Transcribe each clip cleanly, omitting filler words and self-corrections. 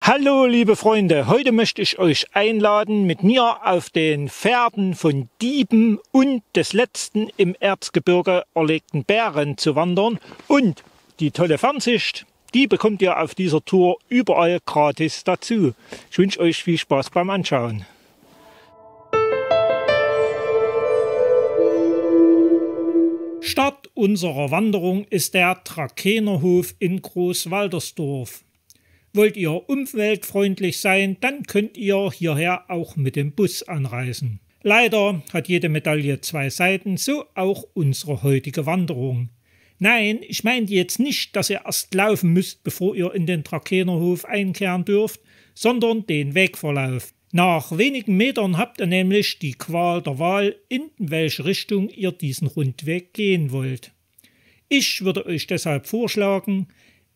Hallo liebe Freunde, heute möchte ich euch einladen, mit mir auf den Pferden von Dieben und des letzten im Erzgebirge erlegten Bären zu wandern. Und die tolle Fernsicht, die bekommt ihr auf dieser Tour überall gratis dazu. Ich wünsche euch viel Spaß beim Anschauen. Start unserer Wanderung ist der Trakenerhof in Großwaldersdorf. Wollt ihr umweltfreundlich sein, dann könnt ihr hierher auch mit dem Bus anreisen. Leider hat jede Medaille zwei Seiten, so auch unsere heutige Wanderung. Nein, ich meine jetzt nicht, dass ihr erst laufen müsst, bevor ihr in den Trakenerhof einkehren dürft, sondern den Wegverlauf. Nach wenigen Metern habt ihr nämlich die Qual der Wahl, in welche Richtung ihr diesen Rundweg gehen wollt. Ich würde euch deshalb vorschlagen,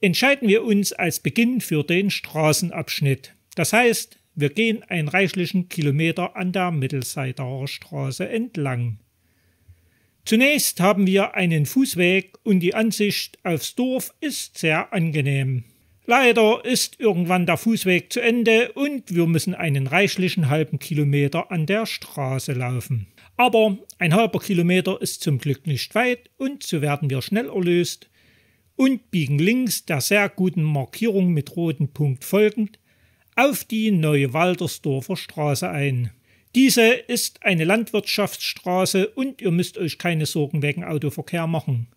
entscheiden wir uns als Beginn für den Straßenabschnitt. Das heißt, wir gehen einen reichlichen Kilometer an der Mittelseidacher Straße entlang. Zunächst haben wir einen Fußweg und die Ansicht aufs Dorf ist sehr angenehm. Leider ist irgendwann der Fußweg zu Ende und wir müssen einen reichlichen halben Kilometer an der Straße laufen. Aber ein halber Kilometer ist zum Glück nicht weit und so werden wir schnell erlöst und biegen links der sehr guten Markierung mit rotem Punkt folgend auf die neue Waldersdorfer Straße ein. Diese ist eine Landwirtschaftsstraße und ihr müsst euch keine Sorgen wegen Autoverkehr machen.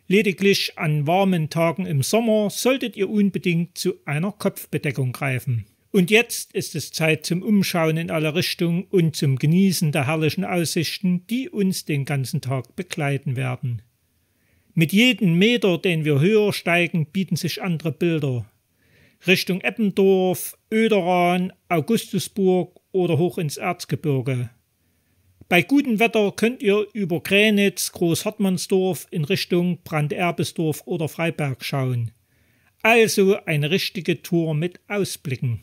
Lediglich an warmen Tagen im Sommer solltet ihr unbedingt zu einer Kopfbedeckung greifen. Und jetzt ist es Zeit zum Umschauen in alle Richtungen und zum Genießen der herrlichen Aussichten, die uns den ganzen Tag begleiten werden. Mit jedem Meter, den wir höher steigen, bieten sich andere Bilder. Richtung Eppendorf, Oederan, Augustusburg oder hoch ins Erzgebirge. Bei gutem Wetter könnt ihr über Grenitz, Großhartmannsdorf in Richtung Branderbesdorf oder Freiberg schauen. Also eine richtige Tour mit Ausblicken.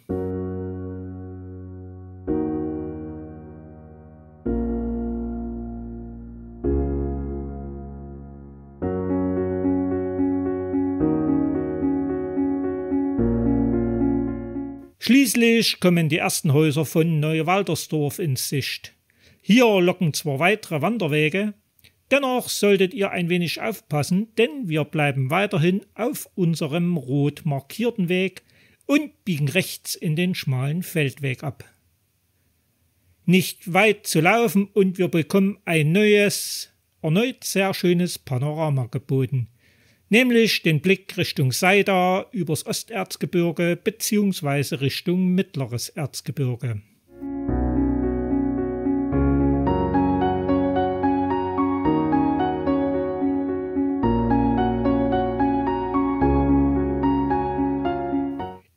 Schließlich kommen die ersten Häuser von Neuwaldersdorf in Sicht. Hier locken zwar weitere Wanderwege, dennoch solltet ihr ein wenig aufpassen, denn wir bleiben weiterhin auf unserem rot markierten Weg und biegen rechts in den schmalen Feldweg ab. Nicht weit zu laufen und wir bekommen ein neues, erneut sehr schönes Panorama geboten. Nämlich den Blick Richtung Seida übers Osterzgebirge bzw. Richtung Mittleres Erzgebirge.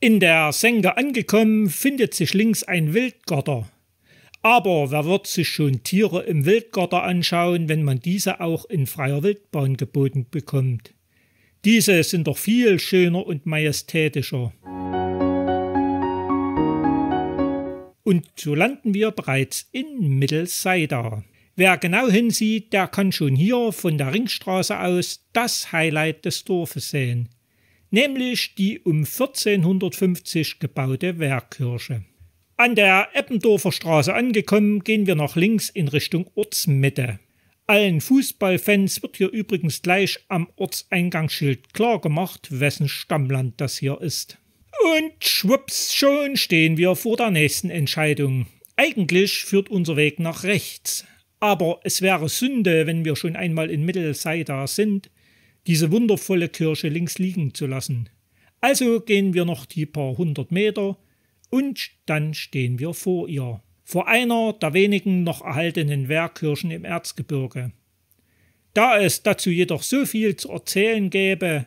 In der Senke angekommen findet sich links ein Wildgatter. Aber wer wird sich schon Tiere im Wildgatter anschauen, wenn man diese auch in freier Wildbahn geboten bekommt? Diese sind doch viel schöner und majestätischer. Und so landen wir bereits in Mittelseida. Wer genau hinsieht, der kann schon hier von der Ringstraße aus das Highlight des Dorfes sehen. Nämlich die um 1450 gebaute Wehrkirche. An der Eppendorfer Straße angekommen, gehen wir nach links in Richtung Ortsmitte. Allen Fußballfans wird hier übrigens gleich am Ortseingangsschild klar gemacht, wessen Stammland das hier ist. Und schwupps, schon stehen wir vor der nächsten Entscheidung. Eigentlich führt unser Weg nach rechts. Aber es wäre Sünde, wenn wir schon einmal in Mittelseida sind, diese wundervolle Kirche links liegen zu lassen. Also gehen wir noch die paar 100 Meter und dann stehen wir vor ihr. Vor einer der wenigen noch erhaltenen Wehrkirchen im Erzgebirge. Da es dazu jedoch so viel zu erzählen gäbe,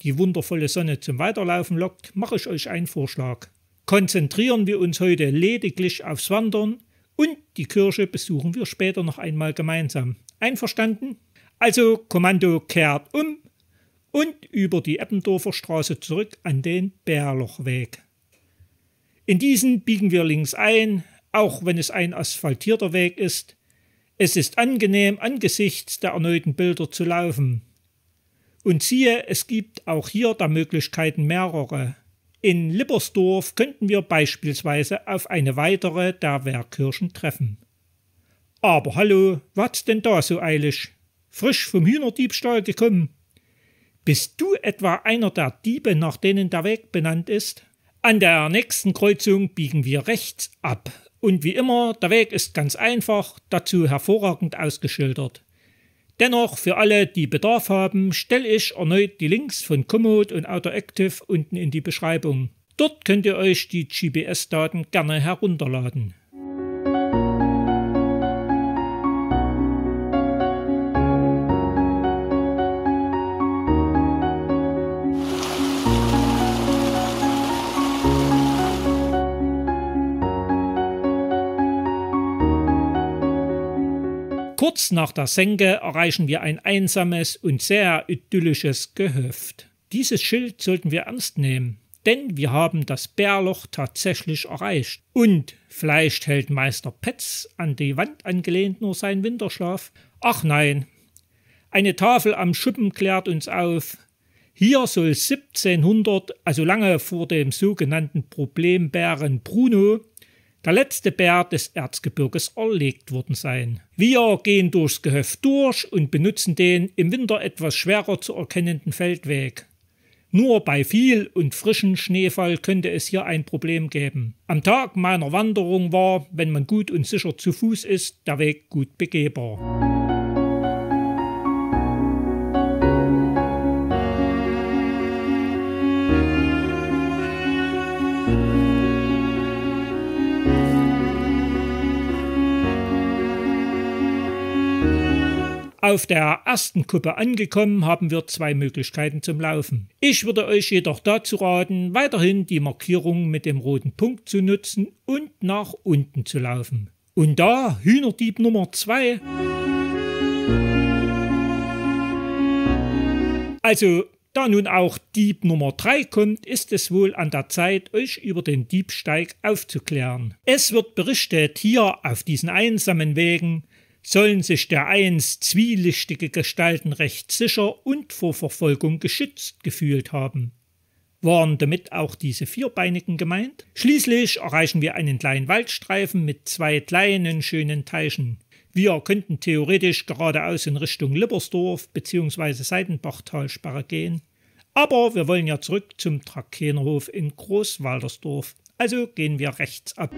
die wundervolle Sonne zum Weiterlaufen lockt, mache ich euch einen Vorschlag. Konzentrieren wir uns heute lediglich aufs Wandern und die Kirche besuchen wir später noch einmal gemeinsam. Einverstanden? Also Kommando kehrt um und über die Eppendorfer Straße zurück an den Bärlochweg. In diesen biegen wir links ein, auch wenn es ein asphaltierter Weg ist. Es ist angenehm, angesichts der erneuten Bilder zu laufen. Und siehe, es gibt auch hier da Möglichkeiten mehrere. In Lippersdorf könnten wir beispielsweise auf eine weitere der Wehrkirchen treffen. Aber hallo, was denn da so eilig? Frisch vom Hühnerdiebstahl gekommen? Bist du etwa einer der Diebe, nach denen der Weg benannt ist? An der nächsten Kreuzung biegen wir rechts ab. Und wie immer, der Weg ist ganz einfach, dazu hervorragend ausgeschildert. Dennoch, für alle, die Bedarf haben, stelle ich erneut die Links von Komoot und Autoactive unten in die Beschreibung. Dort könnt ihr euch die GPS-Daten gerne herunterladen. Kurz nach der Senke erreichen wir ein einsames und sehr idyllisches Gehöft. Dieses Schild sollten wir ernst nehmen, denn wir haben das Bärloch tatsächlich erreicht. Und vielleicht hält Meister Petz an die Wand angelehnt nur seinen Winterschlaf. Ach nein, eine Tafel am Schuppen klärt uns auf. Hier soll 1700, also lange vor dem sogenannten Problembären Bruno, der letzte Bär des Erzgebirges erlegt worden sein. Wir gehen durchs Gehöft durch und benutzen den im Winter etwas schwerer zu erkennenden Feldweg. Nur bei viel und frischem Schneefall könnte es hier ein Problem geben. Am Tag meiner Wanderung war, wenn man gut und sicher zu Fuß ist, der Weg gut begehbar. Auf der ersten Kuppe angekommen, haben wir zwei Möglichkeiten zum Laufen. Ich würde euch jedoch dazu raten, weiterhin die Markierung mit dem roten Punkt zu nutzen und nach unten zu laufen. Und da Hühnerdieb Nummer 2. Also, da nun auch Dieb Nummer 3 kommt, ist es wohl an der Zeit, euch über den Diebstaig aufzuklären. Es wird berichtet, hier auf diesen einsamen Wegen sollen sich dereinst zwielichtige Gestalten recht sicher und vor Verfolgung geschützt gefühlt haben. Waren damit auch diese Vierbeinigen gemeint? Schließlich erreichen wir einen kleinen Waldstreifen mit zwei kleinen schönen Teichen. Wir könnten theoretisch geradeaus in Richtung Lippersdorf bzw. Seitenbachtalsperre gehen, aber wir wollen ja zurück zum Trakehnerhof in Großwaldersdorf, also gehen wir rechts ab.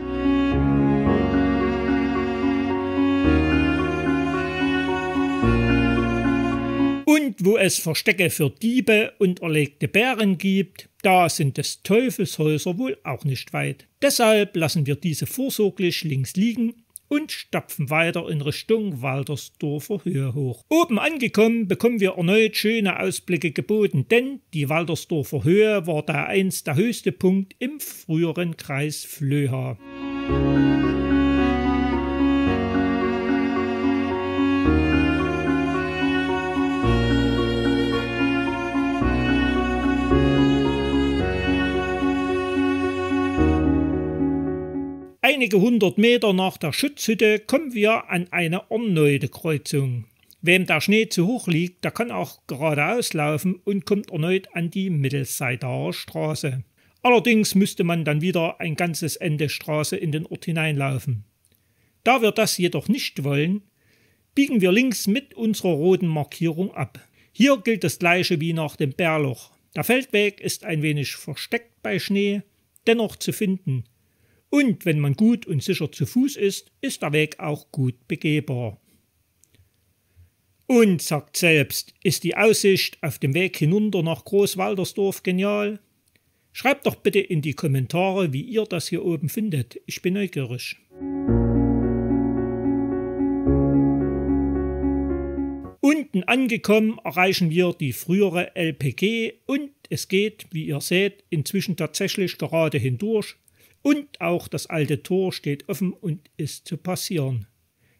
Und wo es Verstecke für Diebe und erlegte Bären gibt, da sind des Teufels Häuser wohl auch nicht weit. Deshalb lassen wir diese vorsorglich links liegen und stapfen weiter in Richtung Waldersdorfer Höhe hoch. Oben angekommen bekommen wir erneut schöne Ausblicke geboten, denn die Waldersdorfer Höhe war da einst der höchste Punkt im früheren Kreis Flöha. Einige 100 Meter nach der Schutzhütte kommen wir an eine erneute Kreuzung. Wem der Schnee zu hoch liegt, der kann auch geradeaus laufen und kommt erneut an die Mittelseidaer Straße. Allerdings müsste man dann wieder ein ganzes Ende Straße in den Ort hineinlaufen. Da wir das jedoch nicht wollen, biegen wir links mit unserer roten Markierung ab. Hier gilt das gleiche wie nach dem Bärloch. Der Feldweg ist ein wenig versteckt bei Schnee, dennoch zu finden. Und wenn man gut und sicher zu Fuß ist, ist der Weg auch gut begehbar. Und sagt selbst, ist die Aussicht auf dem Weg hinunter nach Großwaldersdorf genial? Schreibt doch bitte in die Kommentare, wie ihr das hier oben findet. Ich bin neugierig. Unten angekommen erreichen wir die frühere LPG und es geht, wie ihr seht, inzwischen tatsächlich gerade hindurch. Und auch das alte Tor steht offen und ist zu passieren.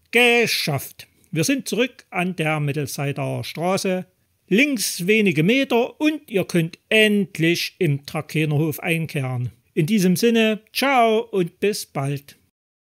Geschafft! Wir sind zurück an der Mittelseidaer Straße. Links wenige Meter und ihr könnt endlich im Trakehnerhof einkehren. In diesem Sinne, ciao und bis bald.